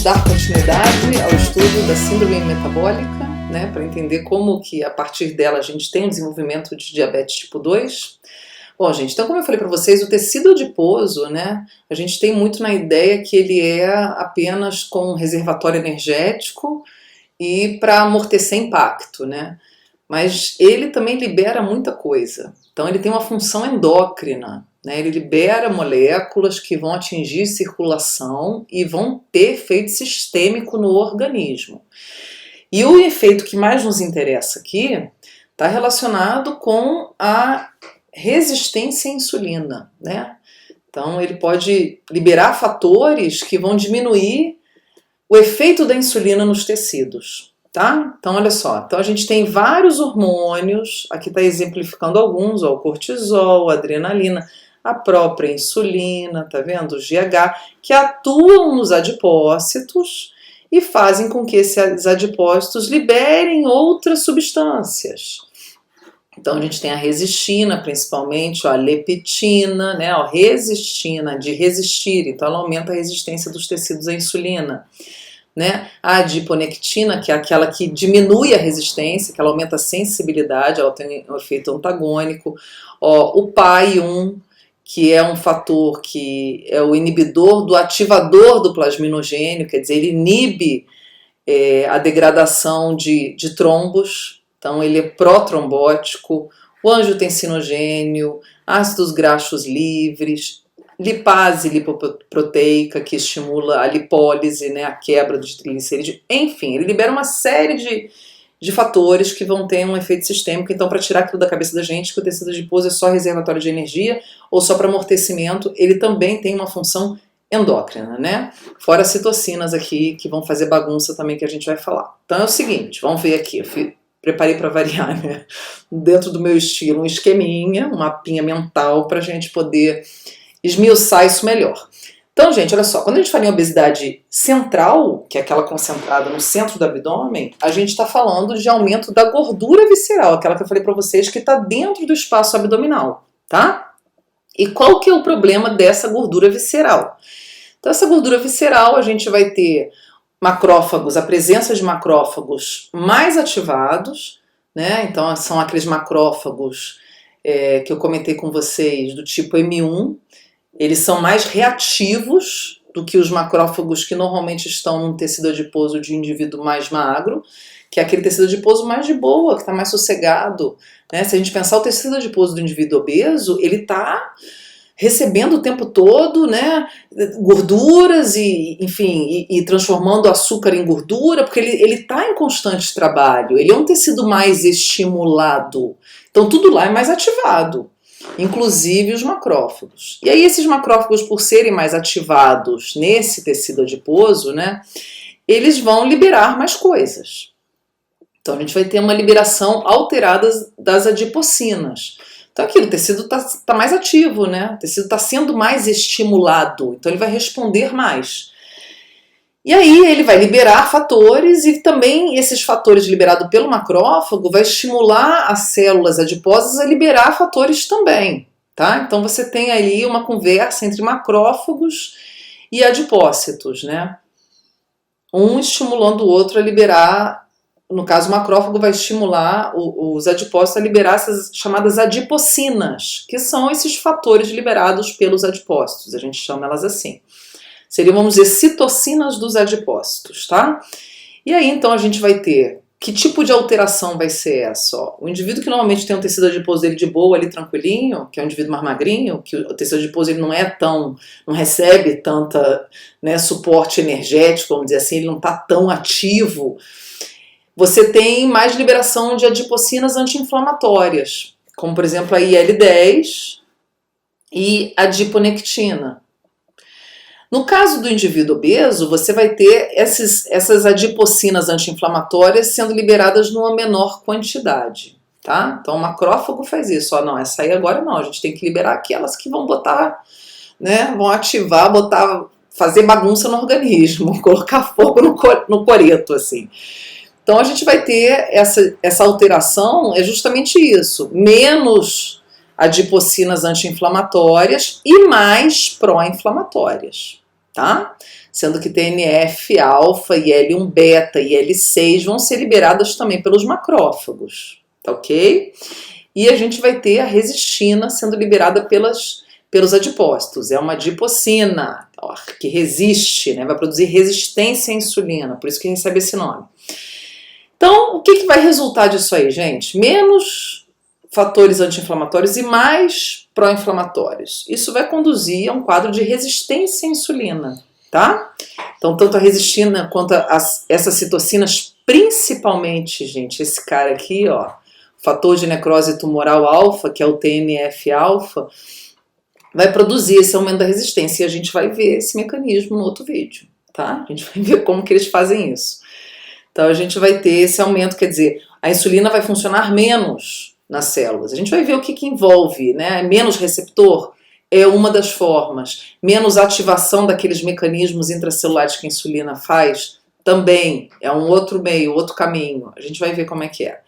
dar continuidade ao estudo da síndrome metabólica, né, para entender como que a partir dela a gente tem o desenvolvimento de diabetes tipo 2. Bom, gente, então como eu falei para vocês, o tecido adiposo, né, a gente tem muito na ideia que ele é apenas com um reservatório energético e para amortecer impacto, né, mas ele também libera muita coisa. Então ele tem uma função endócrina, né, ele libera moléculas que vão atingir circulação e vão ter efeito sistêmico no organismo. E o efeito que mais nos interessa aqui está relacionado com a resistência à insulina, né? Então ele pode liberar fatores que vão diminuir o efeito da insulina nos tecidos, tá? Então olha só, então a gente tem vários hormônios, aqui está exemplificando alguns, ó, o cortisol, a adrenalina, a própria insulina, tá vendo? O GH, que atuam nos adipócitos e fazem com que esses adipócitos liberem outras substâncias. Então a gente tem a resistina, principalmente, ó, a leptina, né, ó, resistina, de resistir, então ela aumenta a resistência dos tecidos à insulina. Né? A adiponectina, que é aquela que diminui a resistência, que ela aumenta a sensibilidade, ela tem um efeito antagônico. Ó, o PAI-1, que é um fator que é o inibidor do ativador do plasminogênio, quer dizer, ele inibe a degradação de trombos. Então ele é protrombótico, o angiotensinogênio, ácidos graxos livres, lipase lipoproteica, que estimula a lipólise, né, a quebra dos triglicerídeos, enfim, ele libera uma série de fatores que vão ter um efeito sistêmico. Então, para tirar aquilo da cabeça da gente que o tecido adiposo é só reservatório de energia ou só para amortecimento, ele também tem uma função endócrina, né? Fora as citocinas aqui, que vão fazer bagunça também, que a gente vai falar. Então é o seguinte, vamos ver aqui, preparei para variar, né? Dentro do meu estilo, um esqueminha, um mapinha mental para a gente poder esmiuçar isso melhor. Então, gente, olha só, quando a gente fala em obesidade central, que é aquela concentrada no centro do abdômen, a gente está falando de aumento da gordura visceral, aquela que eu falei para vocês que está dentro do espaço abdominal, tá? E qual que é o problema dessa gordura visceral? Então, essa gordura visceral, a gente vai ter macrófagos, a presença de macrófagos mais ativados, né? Então, são aqueles macrófagos que eu comentei com vocês do tipo M1, eles são mais reativos do que os macrófagos que normalmente estão num tecido adiposo de indivíduo mais magro, que é aquele tecido adiposo mais de boa, que está mais sossegado, né? Se a gente pensar o tecido adiposo do indivíduo obeso, ele está recebendo o tempo todo, né, gorduras e, enfim, e transformando açúcar em gordura, porque ele está em constante trabalho, ele é um tecido mais estimulado, então tudo lá é mais ativado, inclusive os macrófagos. E aí esses macrófagos, por serem mais ativados nesse tecido adiposo, né, eles vão liberar mais coisas. Então a gente vai ter uma liberação alterada das adipocinas. Então aqui o tecido está mais ativo, né? O tecido está sendo mais estimulado, então ele vai responder mais. E aí ele vai liberar fatores e também esses fatores liberados pelo macrófago vai estimular as células adiposas a liberar fatores também, tá? Então você tem aí uma conversa entre macrófagos e adipócitos, né? Um estimulando o outro a liberar. No caso, o macrófago vai estimular os adipócitos a liberar essas chamadas adipocinas, que são esses fatores liberados pelos adipócitos, a gente chama elas assim. Seriam, vamos dizer, citocinas dos adipócitos, tá? E aí, então, a gente vai ter, que tipo de alteração vai ser essa? Ó, o indivíduo que normalmente tem um tecido adiposo dele de boa, ali tranquilinho, que é um indivíduo mais magrinho, que o tecido adiposo ele não recebe tanta, né, suporte energético, vamos dizer assim, ele não está tão ativo. Você tem mais liberação de adipocinas anti-inflamatórias, como por exemplo a IL-10 e a adiponectina. No caso do indivíduo obeso, você vai ter essas adipocinas anti-inflamatórias sendo liberadas numa menor quantidade, tá? Então o macrófago faz isso, ó, não, essa aí agora não, a gente tem que liberar aquelas que vão botar, né, vão ativar, fazer bagunça no organismo, colocar fogo no coreto, assim. Então a gente vai ter essa alteração, é justamente isso, menos adipocinas anti-inflamatórias e mais pró-inflamatórias. tá? Sendo que TNF-alfa e L1-beta e L6 vão ser liberadas também pelos macrófagos, tá ok? E a gente vai ter a resistina sendo liberada pelos adipócitos. É uma adipocina que resiste, né? Vai produzir resistência à insulina, por isso que recebe esse nome. Então, o que vai resultar disso aí, gente? Menos fatores anti-inflamatórios e mais pró-inflamatórios. Isso vai conduzir a um quadro de resistência à insulina, tá? Então, tanto a resistina quanto essas citocinas, principalmente, gente, esse cara aqui, ó, fator de necrose tumoral alfa, que é o TNF-alfa, vai produzir esse aumento da resistência. E a gente vai ver esse mecanismo no outro vídeo, tá? A gente vai ver como que eles fazem isso. Então, a gente vai ter esse aumento, quer dizer, a insulina vai funcionar menos nas células. A gente vai ver o que envolve, né? Menos receptor é uma das formas. Menos ativação daqueles mecanismos intracelulares que a insulina faz também é um outro meio, outro caminho. A gente vai ver como é que é.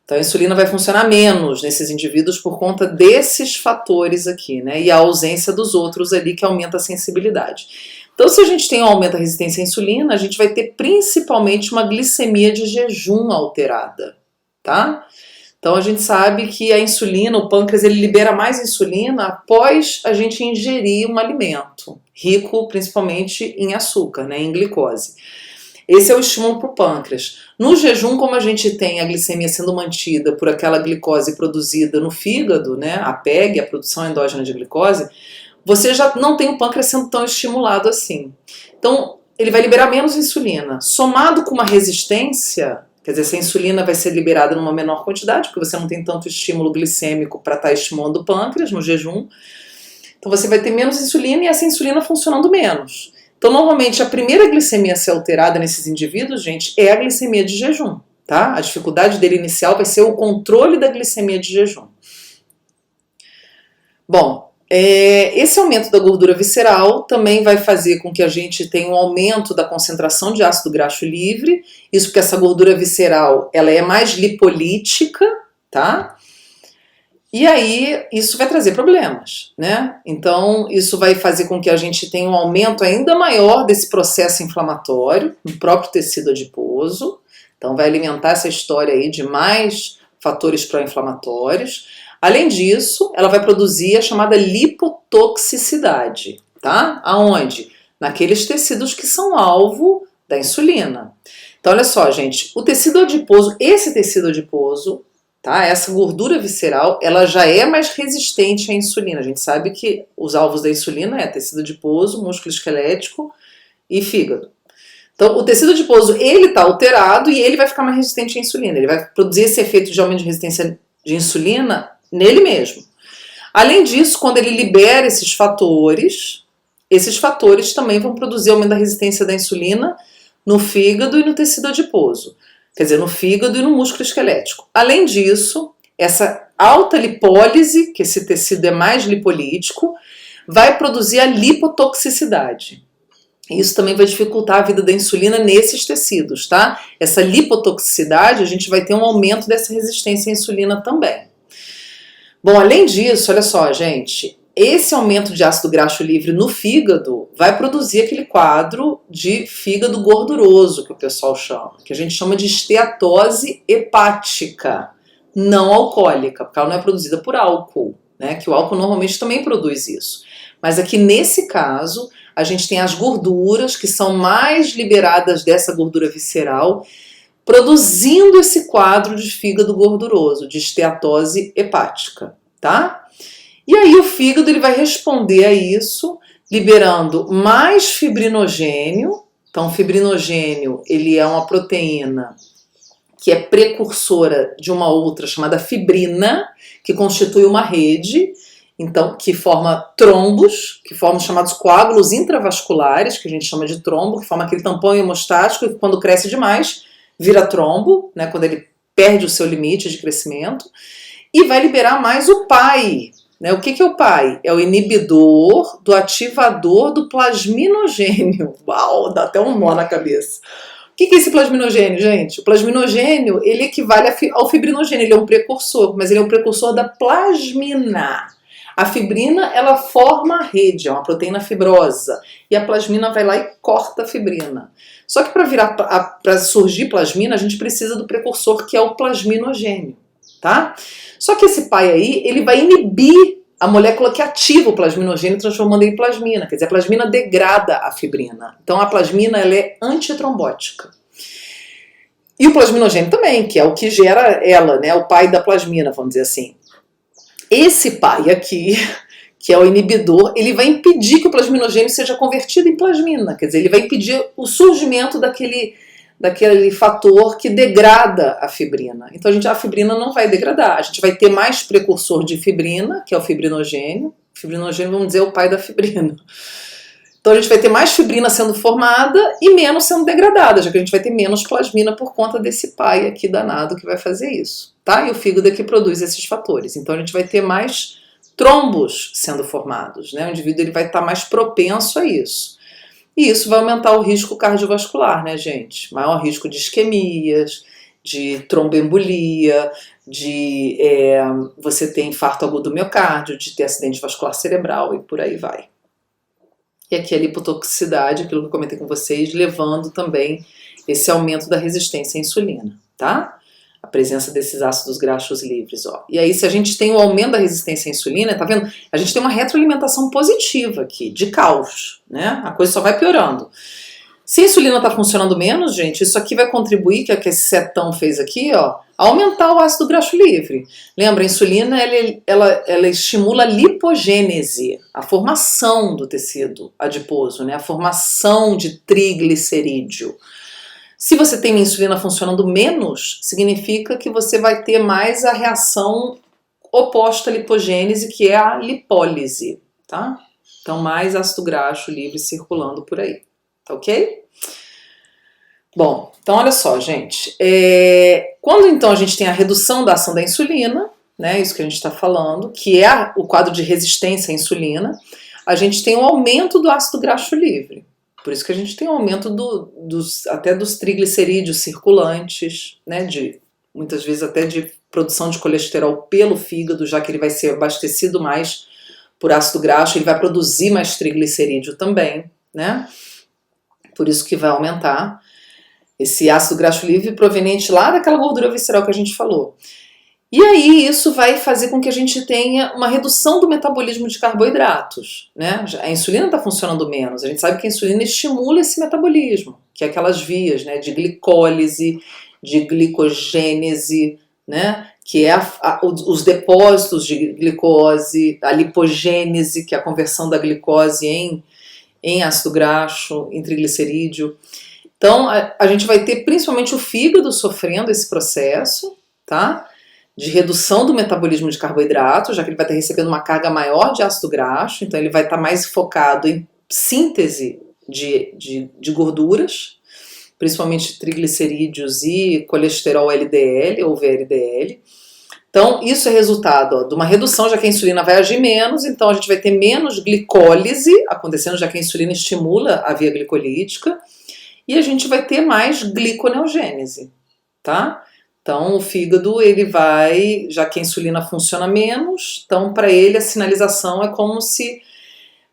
Então, a insulina vai funcionar menos nesses indivíduos por conta desses fatores aqui, né? E a ausência dos outros ali que aumenta a sensibilidade. Então, se a gente tem um aumento da resistência à insulina, a gente vai ter principalmente uma glicemia de jejum alterada, tá? Então, a gente sabe que a insulina, o pâncreas, ele libera mais insulina após a gente ingerir um alimento, rico principalmente em açúcar, né, em glicose. Esse é o estímulo para o pâncreas. No jejum, como a gente tem a glicemia sendo mantida por aquela glicose produzida no fígado, né, a PEG, a produção endógena de glicose, você já não tem o pâncreas sendo tão estimulado assim. Então, ele vai liberar menos insulina. Somado com uma resistência, quer dizer, essa insulina vai ser liberada numa menor quantidade, porque você não tem tanto estímulo glicêmico para estar estimulando o pâncreas no jejum. Então, você vai ter menos insulina e essa insulina funcionando menos. Então, normalmente, a primeira glicemia a ser alterada nesses indivíduos, gente, é a glicemia de jejum, tá? A dificuldade dele inicial vai ser o controle da glicemia de jejum. Bom, esse aumento da gordura visceral também vai fazer com que a gente tenha um aumento da concentração de ácido graxo livre, isso porque essa gordura visceral ela é mais lipolítica, tá? E aí isso vai trazer problemas, né? Então isso vai fazer com que a gente tenha um aumento ainda maior desse processo inflamatório no próprio tecido adiposo, então vai alimentar essa história aí de mais fatores pró-inflamatórios. Além disso, ela vai produzir a chamada lipotoxicidade, tá? Aonde? Naqueles tecidos que são alvo da insulina. Então, olha só, gente, o tecido adiposo, esse tecido adiposo, tá? Essa gordura visceral, ela já é mais resistente à insulina. A gente sabe que os alvos da insulina é tecido adiposo, músculo esquelético e fígado. Então, o tecido adiposo, ele está alterado e ele vai ficar mais resistente à insulina. Ele vai produzir esse efeito de aumento de resistência de insulina nele mesmo. Além disso, quando ele libera esses fatores também vão produzir aumento da resistência da insulina no fígado e no tecido adiposo. Quer dizer, no fígado e no músculo esquelético. Além disso, essa alta lipólise, que esse tecido é mais lipolítico, vai produzir a lipotoxicidade. Isso também vai dificultar a vida da insulina nesses tecidos, tá? Essa lipotoxicidade, a gente vai ter um aumento dessa resistência à insulina também. Bom, além disso, olha só, gente, esse aumento de ácido graxo livre no fígado vai produzir aquele quadro de fígado gorduroso, que o pessoal chama, que a gente chama de esteatose hepática, não alcoólica, porque ela não é produzida por álcool, né? Que o álcool normalmente também produz isso. Mas aqui nesse caso, a gente tem as gorduras que são mais liberadas dessa gordura visceral, produzindo esse quadro de fígado gorduroso, de esteatose hepática, tá? E aí o fígado ele vai responder a isso, liberando mais fibrinogênio. Então, fibrinogênio ele é uma proteína que é precursora de uma outra chamada fibrina, que constitui uma rede, então, que forma trombos, que formam os chamados coágulos intravasculares, que a gente chama de trombo, que forma aquele tampão hemostático e quando cresce demais vira trombo, né, quando ele perde o seu limite de crescimento, e vai liberar mais o PAI. Né? O que é o PAI? É o inibidor do ativador do plasminogênio. Uau, dá até um nó na cabeça. O que é esse plasminogênio, gente? O plasminogênio, ele equivale ao fibrinogênio, ele é um precursor, mas ele é um precursor da plasmina. A fibrina, ela forma a rede, é uma proteína fibrosa, e a plasmina vai lá e corta a fibrina. Só que para surgir plasmina, a gente precisa do precursor, que é o plasminogênio, tá? Só que esse pai aí, ele vai inibir a molécula que ativa o plasminogênio, transformando em plasmina. Quer dizer, a plasmina degrada a fibrina. Então a plasmina, ela é antitrombótica. E o plasminogênio também, que é o que gera ela, né? O pai da plasmina, vamos dizer assim. Esse pai aqui, que é o inibidor, ele vai impedir que o plasminogênio seja convertido em plasmina. Quer dizer, ele vai impedir o surgimento daquele fator que degrada a fibrina. Então a fibrina não vai degradar. A gente vai ter mais precursor de fibrina, que é o fibrinogênio. Fibrinogênio, vamos dizer, é o pai da fibrina. Então a gente vai ter mais fibrina sendo formada e menos sendo degradada, já que a gente vai ter menos plasmina por conta desse pai aqui danado que vai fazer isso, tá? E o fígado é que produz esses fatores. Então a gente vai ter mais trombos sendo formados, né? O indivíduo ele vai estar mais propenso a isso. E isso vai aumentar o risco cardiovascular, né, gente? Maior risco de isquemias, de tromboembolia, de você ter infarto agudo do miocárdio, de ter acidente vascular cerebral e por aí vai. E aqui a lipotoxicidade, aquilo que eu comentei com vocês, levando também esse aumento da resistência à insulina, tá? A presença desses ácidos graxos livres, ó. E aí, se a gente tem o aumento da resistência à insulina, tá vendo? A gente tem uma retroalimentação positiva aqui, de caos, né? A coisa só vai piorando. Se a insulina está funcionando menos, gente, isso aqui vai contribuir, que é o que esse setão fez aqui, ó, a aumentar o ácido graxo livre. Lembra, a insulina, ela estimula a lipogênese, a formação do tecido adiposo, né? A formação de triglicerídeo. Se você tem a insulina funcionando menos, significa que você vai ter mais a reação oposta à lipogênese, que é a lipólise, tá? Então, mais ácido graxo livre circulando por aí, tá ok? Bom, então olha só, gente. Quando então a gente tem a redução da ação da insulina, né, isso que a gente está falando, que é o quadro de resistência à insulina, a gente tem um aumento do ácido graxo livre. Por isso que a gente tem um aumento até dos triglicerídeos circulantes, né, muitas vezes até de produção de colesterol pelo fígado, já que ele vai ser abastecido mais por ácido graxo, ele vai produzir mais triglicerídeo também, né? Por isso que vai aumentar esse ácido graxo livre proveniente lá daquela gordura visceral que a gente falou. E aí isso vai fazer com que a gente tenha uma redução do metabolismo de carboidratos, né? A insulina está funcionando menos, a gente sabe que a insulina estimula esse metabolismo, que é aquelas vias, né, de glicólise, de glicogênese, né, que é os depósitos de glicose, a lipogênese, que é a conversão da glicose em ácido graxo, em triglicerídeo. Então a gente vai ter principalmente o fígado sofrendo esse processo, tá? De redução do metabolismo de carboidratos, já que ele vai estar recebendo uma carga maior de ácido graxo, então ele vai estar mais focado em síntese de gorduras, principalmente triglicerídeos e colesterol LDL ou VLDL. Então isso é resultado de uma redução, já que a insulina vai agir menos, então a gente vai ter menos glicólise acontecendo, já que a insulina estimula a via glicolítica, e a gente vai ter mais gliconeogênese, tá? Então o fígado, ele vai, já que a insulina funciona menos, então para ele a sinalização é como se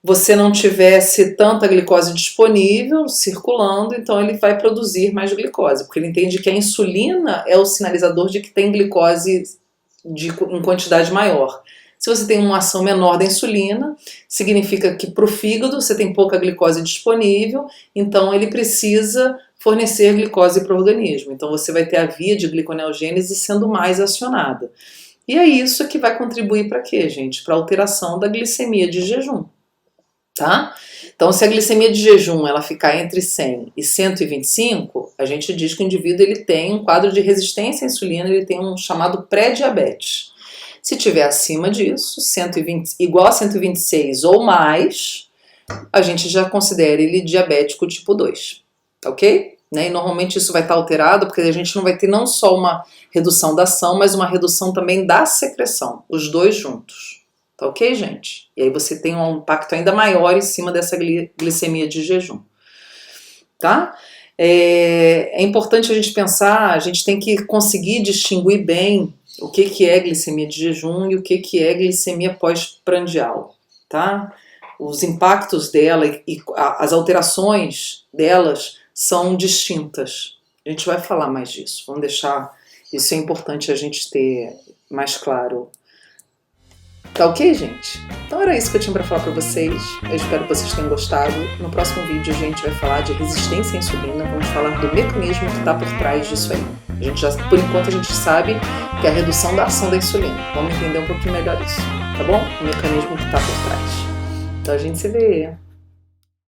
você não tivesse tanta glicose disponível, circulando, então ele vai produzir mais glicose, porque ele entende que a insulina é o sinalizador de que tem glicose em quantidade maior. Se você tem uma ação menor da insulina, significa que para o fígado você tem pouca glicose disponível, então ele precisa fornecer glicose para o organismo. Então você vai ter a via de gliconeogênese sendo mais acionada. E é isso que vai contribuir para quê, gente? Para a alteração da glicemia de jejum, tá? Então se a glicemia de jejum ela ficar entre 100 e 125, a gente diz que o indivíduo ele tem um quadro de resistência à insulina, ele tem um chamado pré-diabetes. Se tiver acima disso, 120, igual a 126 ou mais, a gente já considera ele diabético tipo 2. Ok? Né? E normalmente isso vai estar alterado porque a gente não vai ter não só uma redução da ação, mas uma redução também da secreção, os dois juntos. Tá ok, gente? E aí você tem um impacto ainda maior em cima dessa glicemia de jejum. Tá? É importante a gente pensar, a gente tem que conseguir distinguir bem o que é glicemia de jejum e o que é glicemia pós-prandial, tá? Os impactos dela e as alterações delas são distintas. A gente vai falar mais disso, vamos deixar, isso é importante a gente ter mais claro. Tá ok, gente? Então era isso que eu tinha para falar para vocês. Eu espero que vocês tenham gostado. No próximo vídeo a gente vai falar de resistência à insulina. Vamos falar do mecanismo que está por trás disso aí. A gente já, por enquanto a gente sabe que é a redução da ação da insulina. Vamos entender um pouquinho melhor isso, tá bom? O mecanismo que está por trás. Então a gente se vê.